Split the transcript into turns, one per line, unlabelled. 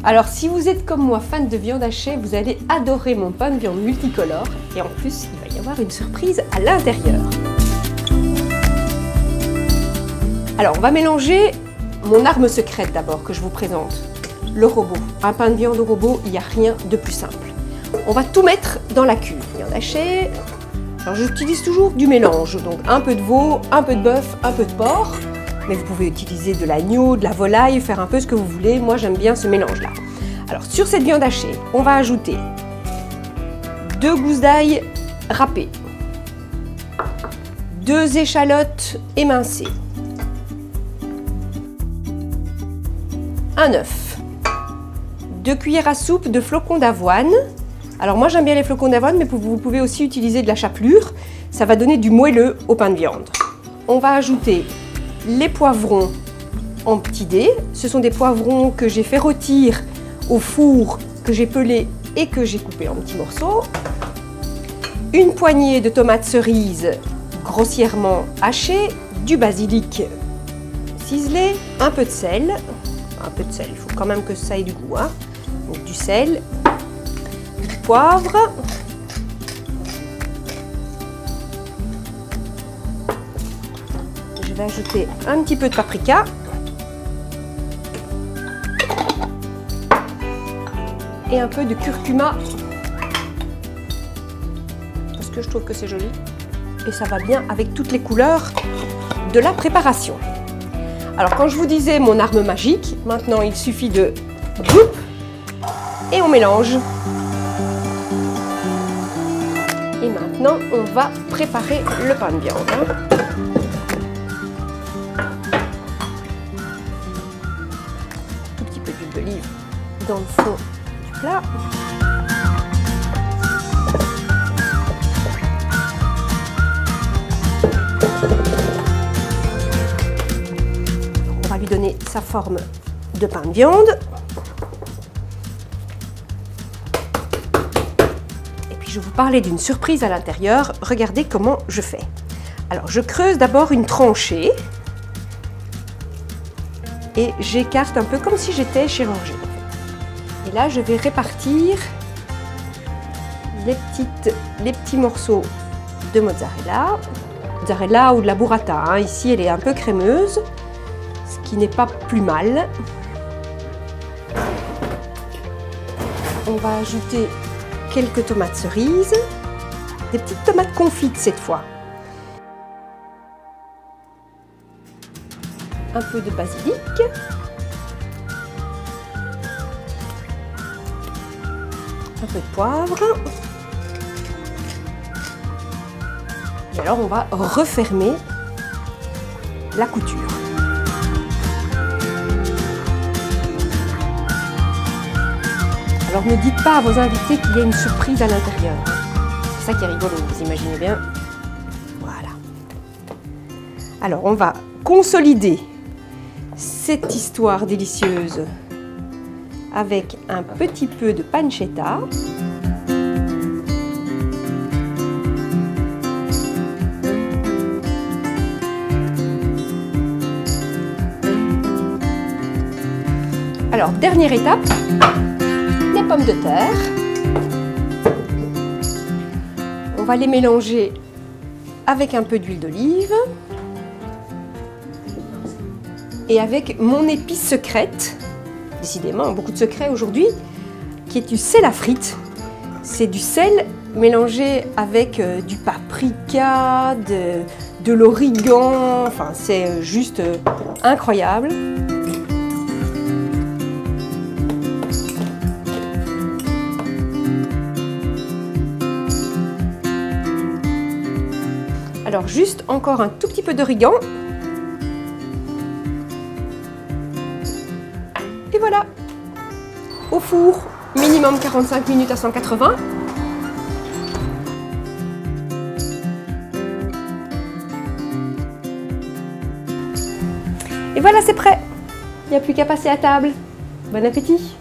Alors si vous êtes comme moi fan de viande hachée, vous allez adorer mon pain de viande multicolore et en plus il va y avoir une surprise à l'intérieur. Alors on va mélanger mon arme secrète d'abord que je vous présente, le robot. Un pain de viande au robot, il n'y a rien de plus simple. On va tout mettre dans la cuve. Viande hachée, alors j'utilise toujours du mélange, donc un peu de veau, un peu de bœuf, un peu de porc. Mais vous pouvez utiliser de l'agneau, de la volaille, faire un peu ce que vous voulez. Moi, j'aime bien ce mélange-là. Alors, sur cette viande hachée, on va ajouter 2 gousses d'ail râpées, 2 échalotes émincées, un œuf, 2 cuillères à soupe de flocons d'avoine. Alors, moi, j'aime bien les flocons d'avoine, mais vous pouvez aussi utiliser de la chapelure. Ça va donner du moelleux au pain de viande. On va ajouter les poivrons en petits dés. Ce sont des poivrons que j'ai fait rôtir au four, que j'ai pelés et que j'ai coupés en petits morceaux. Une poignée de tomates cerises grossièrement hachées, du basilic ciselé, un peu de sel. Un peu de sel, il faut quand même que ça ait du goût. Hein. Donc du sel, du poivre. Je vais ajouter un petit peu de paprika et un peu de curcuma parce que je trouve que c'est joli et ça va bien avec toutes les couleurs de la préparation. Alors quand je vous disais mon arme magique, maintenant il suffit de boum, et on mélange. Et maintenant on va préparer le pain de viande. Hein. D'olive dans le fond du plat. On va lui donner sa forme de pain de viande. Et puis je vais vous parler d'une surprise à l'intérieur. Regardez comment je fais. Alors je creuse d'abord une tranchée. Et j'écarte un peu comme si j'étais chirurgien. Et là, je vais répartir les petits morceaux de mozzarella ou de la burrata. Hein. Ici, elle est un peu crémeuse, ce qui n'est pas plus mal. On va ajouter quelques tomates cerises, des petites tomates confites cette fois. Un peu de basilic, un peu de poivre, et alors on va refermer la couture. Alors ne dites pas à vos invités qu'il y a une surprise à l'intérieur. C'est ça qui est rigolo, vous imaginez bien. Voilà. Alors on va consolider cette histoire délicieuse avec un petit peu de pancetta. Alors, dernière étape, les pommes de terre. On va les mélanger avec un peu d'huile d'olive. Et avec mon épice secrète, décidément beaucoup de secrets aujourd'hui, qui est du sel à frites. C'est du sel mélangé avec du paprika, de l'origan, enfin c'est juste incroyable. Alors juste encore un tout petit peu d'origan. Et voilà, au four, minimum 45 minutes à 180. Et voilà, c'est prêt. Il n'y a plus qu'à passer à table. Bon appétit!